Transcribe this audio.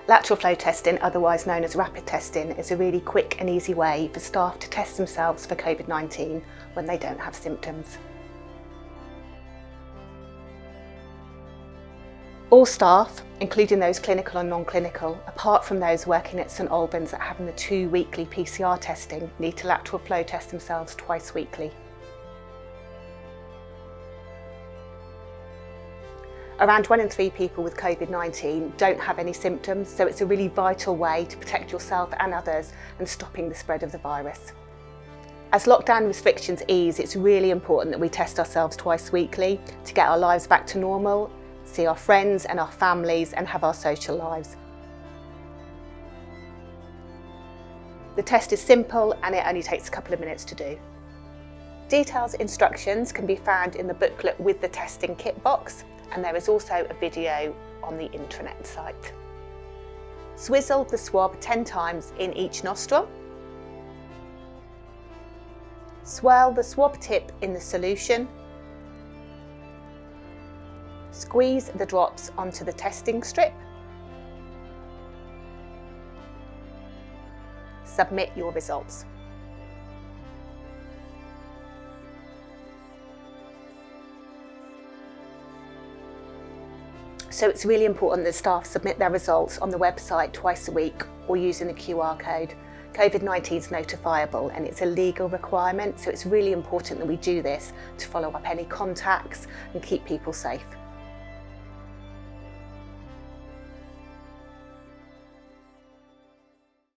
Lateral flow testing, otherwise known as rapid testing, is a really quick and easy way for staff to test themselves for COVID-19 when they don't have symptoms. All staff, including those clinical and non-clinical, apart from those working at St Albans that are having the 2 weekly PCR testing, need to lateral flow test themselves twice weekly. Around 1 in 3 people with COVID-19 don't have any symptoms, so it's a really vital way to protect yourself and others and stopping the spread of the virus. As lockdown restrictions ease, it's really important that we test ourselves twice weekly to get our lives back to normal, see our friends and our families and have our social lives. The test is simple and it only takes a couple of minutes to do. Detailed instructions can be found in the booklet with the testing kit box, and there is also a video on the intranet site. Swizzle the swab 10 times in each nostril. Swirl the swab tip in the solution. Squeeze the drops onto the testing strip. Submit your results. So it's really important that staff submit their results on the website twice a week or using the QR code. COVID-19 is notifiable and it's a legal requirement, so it's really important that we do this to follow up any contacts and keep people safe.